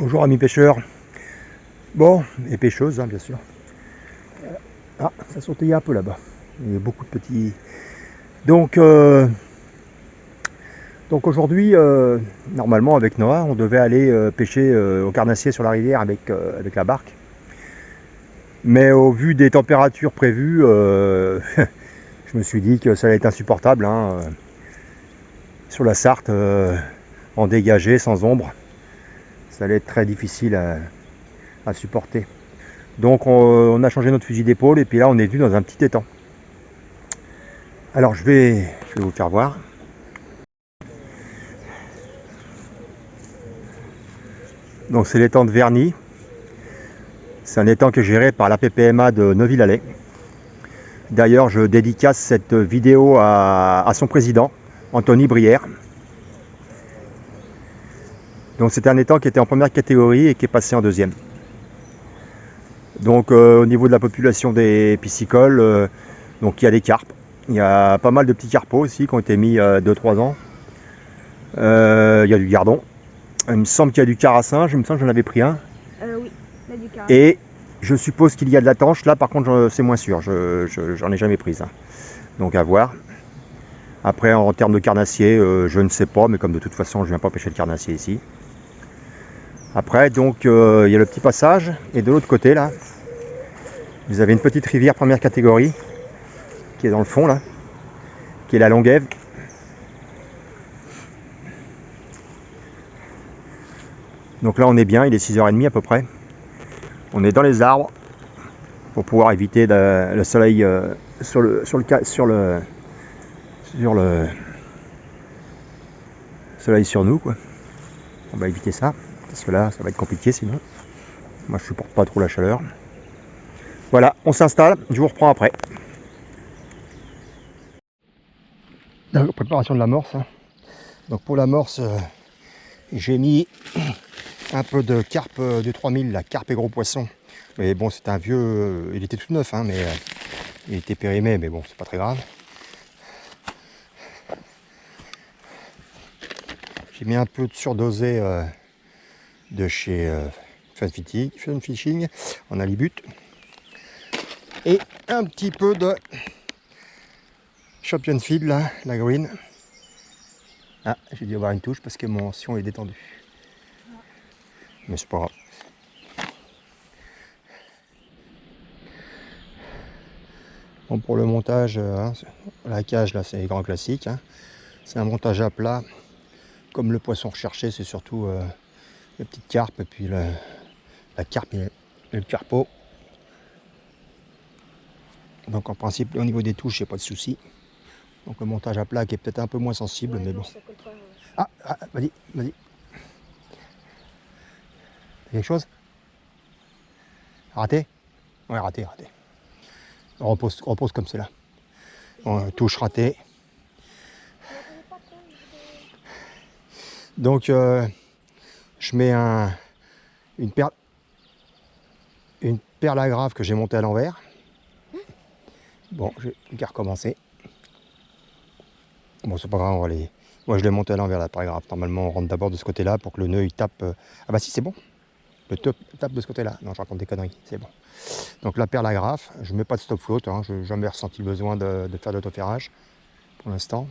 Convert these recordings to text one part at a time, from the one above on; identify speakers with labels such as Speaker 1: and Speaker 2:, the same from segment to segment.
Speaker 1: Bonjour amis pêcheurs. Bon, et pêcheuses, hein, bien sûr. Ah, ça sautillait un peu là-bas. Il y a beaucoup de petits. Donc aujourd'hui, normalement avec Noah, on devait aller pêcher au carnassier sur la rivière avec la barque. Mais au vu des températures prévues, je me suis dit que ça allait être insupportable. Hein, sur la Sarthe, en dégagé, sans ombre, ça allait être très difficile à supporter. Donc on a changé notre fusil d'épaule et puis là on est venu dans un petit étang. Alors je vais vous faire voir. Donc c'est l'étang de Verny. C'est un étang qui est géré par la PPMA de Neuville-Alais. D'ailleurs je dédicace cette vidéo à son président, Anthony Brière. Donc c'était un étang qui était en première catégorie et qui est passé en deuxième. Donc au niveau de la population des piscicoles, donc il y a des carpes. Il y a pas mal de petits carpeaux aussi qui ont été mis 2-3 ans. Il y a du gardon. Il me semble qu'il y a du carassin. Je me semble que j'en avais pris un.
Speaker 2: Oui, il y a du carassin.
Speaker 1: Et je suppose qu'il y a de la tanche. Là par contre c'est moins sûr. J'en ai jamais prise. Hein. Donc à voir. Après en termes de carnassier, je ne sais pas. Mais comme de toute façon je ne viens pas pêcher le carnassier ici. Après donc il y a le petit passage. Et de l'autre côté là, vous avez une petite rivière première catégorie qui est dans le fond là, qui est la Longuève. Donc là on est bien, il est 6h30 à peu près. On est dans les arbres pour pouvoir éviter le soleil sur le soleil sur nous quoi. On va éviter ça parce que là ça va être compliqué sinon. Moi je supporte pas trop la chaleur. Voilà, on s'installe, je vous reprends après. La préparation de l'amorce. Hein. Donc pour l'amorce, j'ai mis un peu de carpe de 3000, la carpe et gros poisson. Mais bon, c'est un vieux, il était tout neuf, hein, mais il était périmé, mais bon, c'est pas très grave. J'ai mis un peu de surdosé de chez Fun Fishing en halibut. Et un petit peu de Champions Feed, là, la green. Ah, j'ai dû avoir une touche parce que mon sion est détendu. Mais c'est pas grave. Bon, pour le montage, hein, la cage là c'est grand classique. Hein. C'est un montage à plat. Comme le poisson recherché, c'est surtout les petites carpes et puis la carpe et le carpeau. Donc en principe au niveau des touches, il n'y a pas de souci. Donc le montage à plat qui est peut-être un peu moins sensible, ouais, mais bon. Ah, vas-y. Quelque chose? Raté? Ouais, raté. On repose comme c'est là. Bon, touche ratée. Donc je mets une perle à grave que j'ai montée à l'envers. Bon, j'ai qu'à recommencer. Bon, c'est pas grave, on va aller. Moi je l'ai monté à l'envers là, pas grave. Normalement on rentre d'abord de ce côté-là pour que le nœud il tape. Ah bah si, c'est bon. Le top tape de ce côté-là. Non, je raconte des conneries, c'est bon. Donc la perle agrafe, je ne mets pas de stop float, hein, je n'ai jamais ressenti le besoin de faire de l'autoferrage pour l'instant.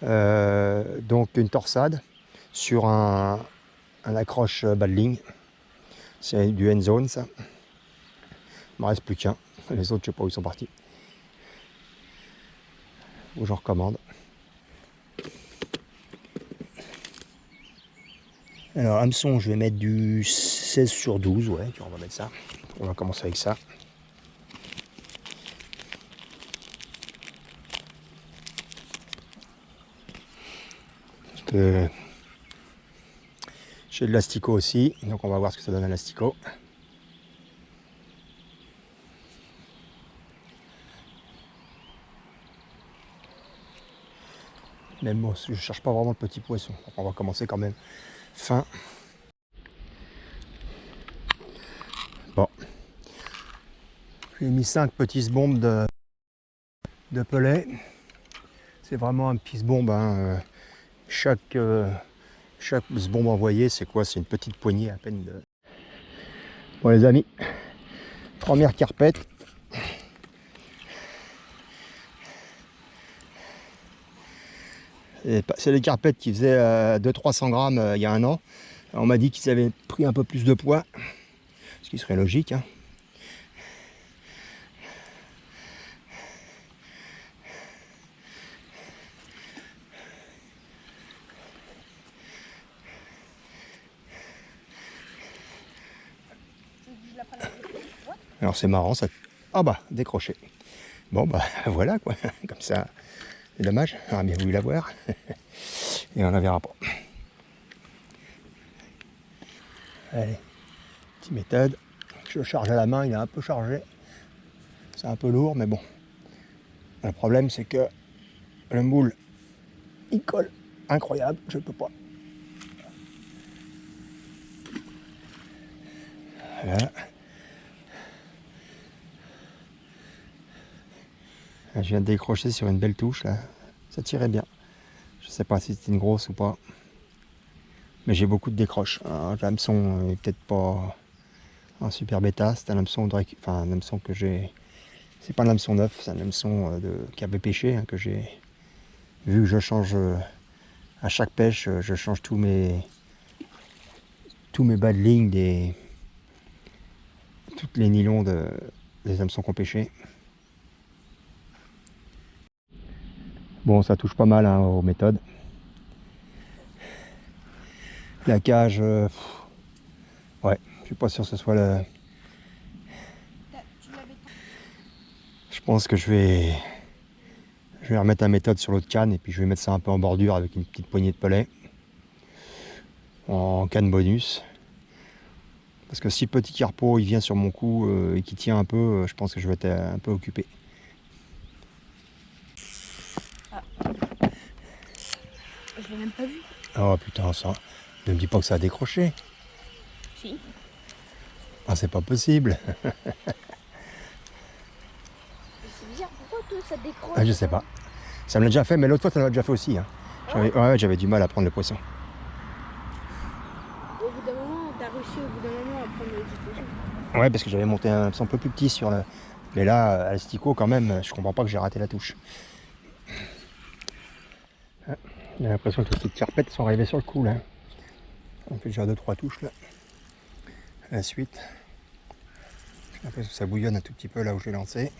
Speaker 1: Donc une torsade sur un accroche bas de ligne. C'est du end zone ça. Il ne me reste plus qu'un. Les autres, je ne sais pas où ils sont partis. Ou j'en recommande. Alors hameçon, je vais mettre du 16/12, ouais, on va mettre ça. On va commencer avec ça. J'ai de l'asticot aussi, donc on va voir ce que ça donne à l'asticot. Mais bon, je ne cherche pas vraiment le petit poisson, donc on va commencer quand même fin. Bon, j'ai mis 5 petites bombes de pellet. C'est vraiment un petit bombe, hein. Chaque Chaque bombe envoyée, c'est quoi? C'est une petite poignée à peine de... Bon les amis, première carpette. C'est les carpettes qui faisaient 200-300 grammes il y a un an. On m'a dit qu'ils avaient pris un peu plus de poids, ce qui serait logique, hein. Alors c'est marrant ça. Ah bah décroché. Bon bah voilà quoi. Comme ça. C'est dommage, j'aurais bien voulu la voir. Et on la verra pas. Allez, petite méthode. Je le charge à la main, il est un peu chargé. C'est un peu lourd, mais bon. Le problème c'est que le moule, il colle. Incroyable, je peux pas. Voilà. Je viens de décrocher sur une belle touche là. Ça tirait bien. Je sais pas si c'était une grosse ou pas. Mais j'ai beaucoup de décroches. L'hameçon est peut-être pas un super bêta. C'est un hameçon un hameçon que j'ai. C'est pas un hameçon neuf, c'est un hameçon qui avait pêché, hein, que j'ai vu que je change à chaque pêche, je change tous mes bas de ligne toutes les nylons des hameçons qu'on pêchait. Bon, ça touche pas mal hein, aux méthodes. La cage, ouais, je suis pas sûr que ce soit le... Je pense que je vais remettre la méthode sur l'autre canne et puis je vais mettre ça un peu en bordure avec une petite poignée de pellet en canne bonus. Parce que si le petit carpeau il vient sur mon cou et qu'il tient un peu, je pense que je vais être un peu occupé.
Speaker 2: Ah. Je l'ai même pas vu.
Speaker 1: Oh putain, ça. Ne me dis pas que ça a décroché.
Speaker 2: Si.
Speaker 1: Ah, c'est pas possible.
Speaker 2: C'est bizarre, pourquoi toi ça décroche?
Speaker 1: Ah, je sais pas. Ça me l'a déjà fait, mais l'autre fois ça m'a déjà fait aussi. Hein. J'avais du mal à prendre le poisson.
Speaker 2: Au bout d'un moment, t'as réussi au bout d'un moment à prendre le poisson.
Speaker 1: Ouais, parce que j'avais monté un hameçon un peu plus petit sur le... Mais là, à l'asticot, quand même, je comprends pas que j'ai raté la touche. J'ai l'impression que les petites carpettes sont arrivées sur le coup, là. On fait déjà 2-3 touches, là. La suite. J'ai l'impression que ça bouillonne un tout petit peu là où je l'ai lancé.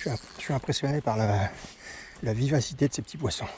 Speaker 1: Je suis impressionné par la vivacité de ces petits poissons.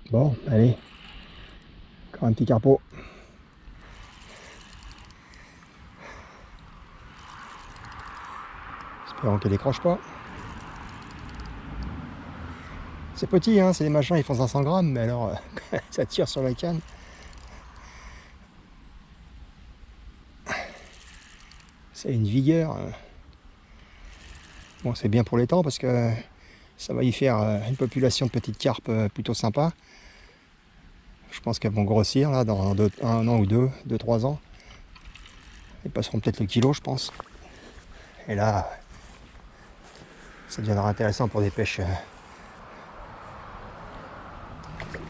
Speaker 1: Bon, allez. Encore un petit carpeau. Espérons qu'elle décroche pas. C'est petit, hein, c'est des machins, ils font 500 grammes, mais alors ça tire sur la canne. C'est une vigueur. Bon, c'est bien pour les temps parce que ça va y faire une population de petites carpes plutôt sympa. Je pense qu'elles vont grossir là dans un an ou deux, 3 ans. Elles passeront peut-être le kilo, je pense. Et là, ça deviendra intéressant pour des pêches.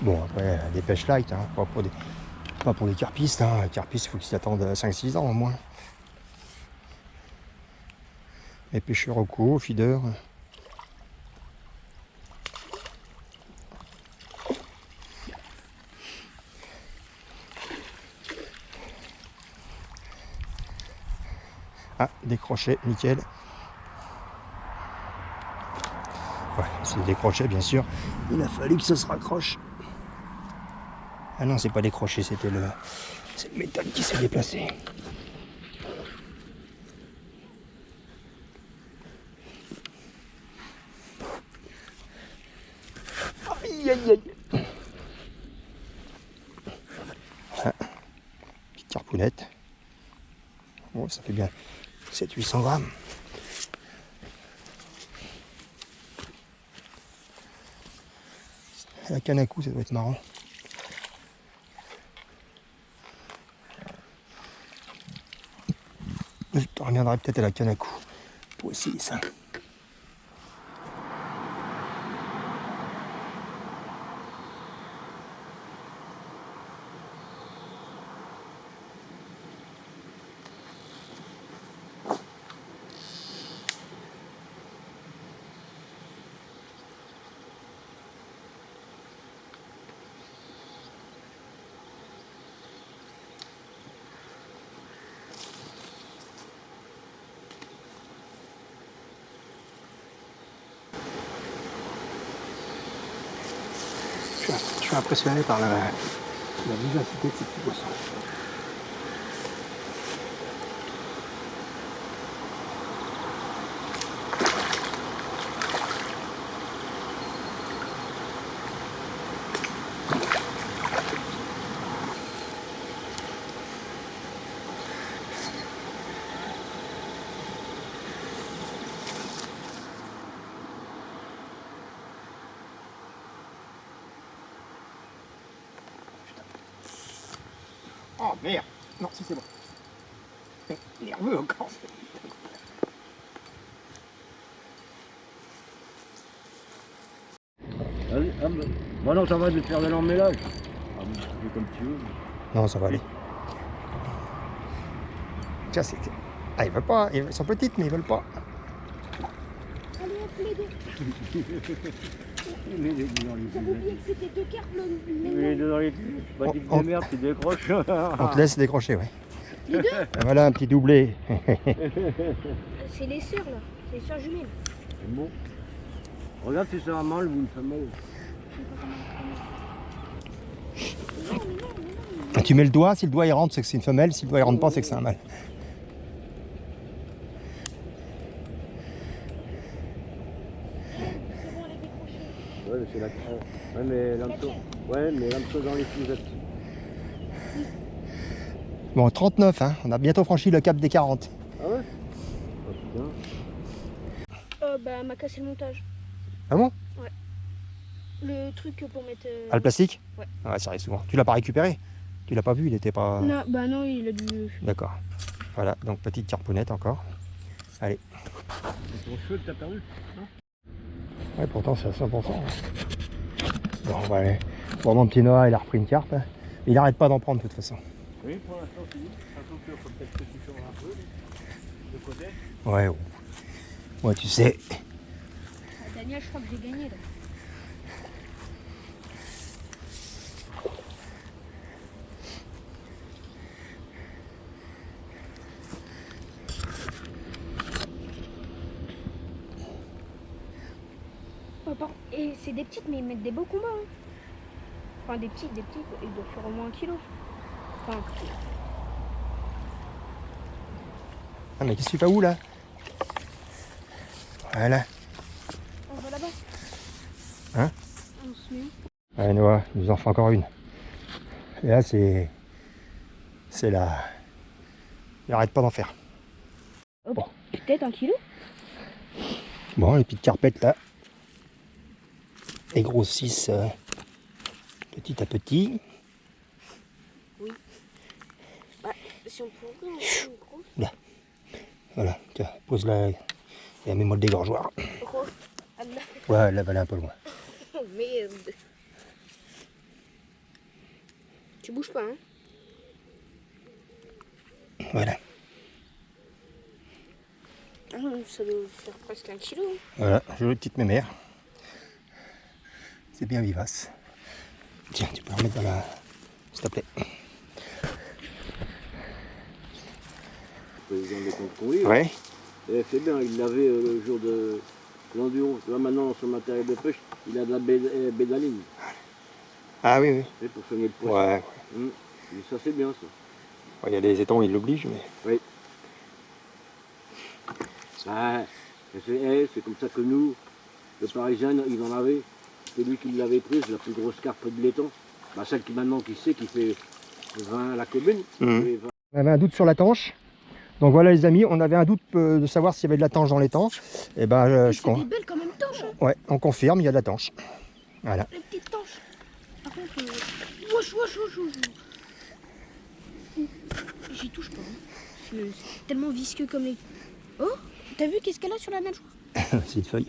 Speaker 1: Bon, après, des pêches light, hein, pas pour des carpistes. Hein. Les carpistes, il faut qu'ils attendent 5-6 ans au moins. Les pêcheurs locaux, feeder. Ah, décroché, nickel. Ouais, c'est décroché bien sûr. Il a fallu que ça se raccroche. Ah non, c'est pas décroché, c'est le métal qui s'est déplacé. Aïe aïe aïe. Ah, petite carpounette. Bon, ça fait bien 700-800 grammes. La canne à coups, ça doit être marrant. Je reviendrai peut-être à la canne à coups pour essayer ça. Je suis impressionné par la vivacité de ces petits poissons. Oh merde! Non, si c'est bon. Nerveux encore.
Speaker 3: Vas-y, bon non, ça va de faire de l'emmêlage. Ah, tu fais comme tu veux.
Speaker 1: Non, ça va aller. Tiens, c'est... Ah, ils veulent pas. Ils sont petites, mais ils veulent pas.
Speaker 2: Allez, hop, les deux.
Speaker 3: Mets les deux dans les
Speaker 2: J'avais oublié que c'était deux carpes,
Speaker 3: Mets les deux dans les tuyaux. Bah, tu te démerdes, tu décroches.
Speaker 1: On te laisse décrocher, ouais.
Speaker 2: Les deux?
Speaker 1: Voilà un petit doublé.
Speaker 2: C'est les sœurs, là. C'est les sœurs jumelles.
Speaker 3: C'est bon. Regarde si c'est un mâle ou une femelle.
Speaker 1: Tu mets le doigt, si le doigt il rentre, c'est que c'est une femelle. Si le doigt il rentre pas, c'est que c'est un mâle.
Speaker 3: Ouais, mais c'est la... Ouais, mais l'hameçon... Ouais, mais l'hameçon dans les tuyaux.
Speaker 1: Bon, 39, hein. On a bientôt franchi le cap des 40.
Speaker 3: Ah ouais? Oh putain.
Speaker 2: Bah, m'a cassé le montage.
Speaker 1: Ah bon?
Speaker 2: Ouais. Le truc pour mettre...
Speaker 1: Ah, le plastique?
Speaker 2: Ouais.
Speaker 1: Ouais, ça arrive souvent. Tu l'as pas récupéré? Tu l'as pas vu, il était pas...
Speaker 2: Non, bah non, il a dû...
Speaker 1: D'accord. Voilà, donc petite carpounette encore. Allez.
Speaker 3: C'est ton cheveu que t'as perdu, non?
Speaker 1: Ouais, pourtant c'est à 100%. Bon, on va aller. Bon, mon petit Noah, il a repris une carpe. Hein. Il n'arrête pas d'en prendre de toute façon.
Speaker 3: Oui, pour l'instant, c'est dit. Surtout qu'il faut peut-être que tu changes un peu, de côté.
Speaker 1: Ouais, ouais, tu sais.
Speaker 2: Daniel, je crois que j'ai gagné, là. Et c'est des petites, mais ils mettent des beaux combats. Hein. Enfin, des petites, ils doivent faire au moins 1 kilo. Enfin,
Speaker 1: Ah, mais qu'est-ce que tu fais où là? Voilà.
Speaker 2: on va là-bas.
Speaker 1: Hein?
Speaker 2: On se met où?
Speaker 1: Allez, Noah, il nous en fait encore une. Et là, c'est la... Il arrête pas d'en faire.
Speaker 2: Oh,
Speaker 1: Bon.
Speaker 2: Peut-être 1 kilo.
Speaker 1: Bon, les petites carpettes là. Elles grossissent petit à petit.
Speaker 2: Oui. Bah, si on pouvait en faire une grosse.
Speaker 1: Là. Voilà, tiens, pose-la et mets-moi le dégorgeoir.
Speaker 2: Oh, Allah.
Speaker 1: Ouais, là, elle est un peu loin.
Speaker 2: Oh merde. Tu bouges pas, hein?
Speaker 1: Voilà.
Speaker 2: Ah, ça ça doit faire presque 1 kilo.
Speaker 1: Voilà, jolie petite mémère. C'est bien vivace. Tiens, tu peux la remettre dans la... s'il te plaît.
Speaker 3: Le président des comptes qu'on lit.
Speaker 1: Ouais.
Speaker 3: Et c'est bien, il l'avait le jour de l'enduro. Là maintenant, son matériel de pêche, il a de la bédaline.
Speaker 1: Ah oui, oui.
Speaker 3: C'est pour soigner le poisson.
Speaker 1: Ouais.
Speaker 3: Et ça c'est bien ça.
Speaker 1: Il y a des étangs, ils l'obligent, mais...
Speaker 3: Oui. Ah, c'est comme ça que nous, le Parisien, il en avait. C'est lui qui l'avait prise, la plus grosse carpe de l'étang. Bah, celle qui maintenant qui sait, qui fait 20 à la commune.
Speaker 1: On avait un doute sur la tanche. Donc voilà les amis, on avait un doute de savoir s'il y avait de la tanche dans l'étang. Et ben
Speaker 2: C'est des belles quand même tanches. Hein.
Speaker 1: Ouais, on confirme, il y a de la tanche. Voilà.
Speaker 2: Les petites tanches. Par contre, wesh. J'y touche pas. Hein. C'est tellement visqueux comme les... Oh, t'as vu qu'est-ce qu'elle a sur la nageoire?
Speaker 1: C'est une feuille.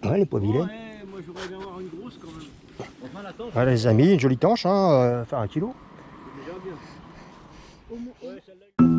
Speaker 1: Ouais, les poivillets.
Speaker 3: Ouais, moi j'aurais bien avoir une grosse quand même. Enfin la tanche.
Speaker 1: Voilà les amis, une jolie tanche, hein, enfin 1 kilo.
Speaker 3: C'est déjà bien.
Speaker 2: Au moins...
Speaker 3: Ouais, celle-là...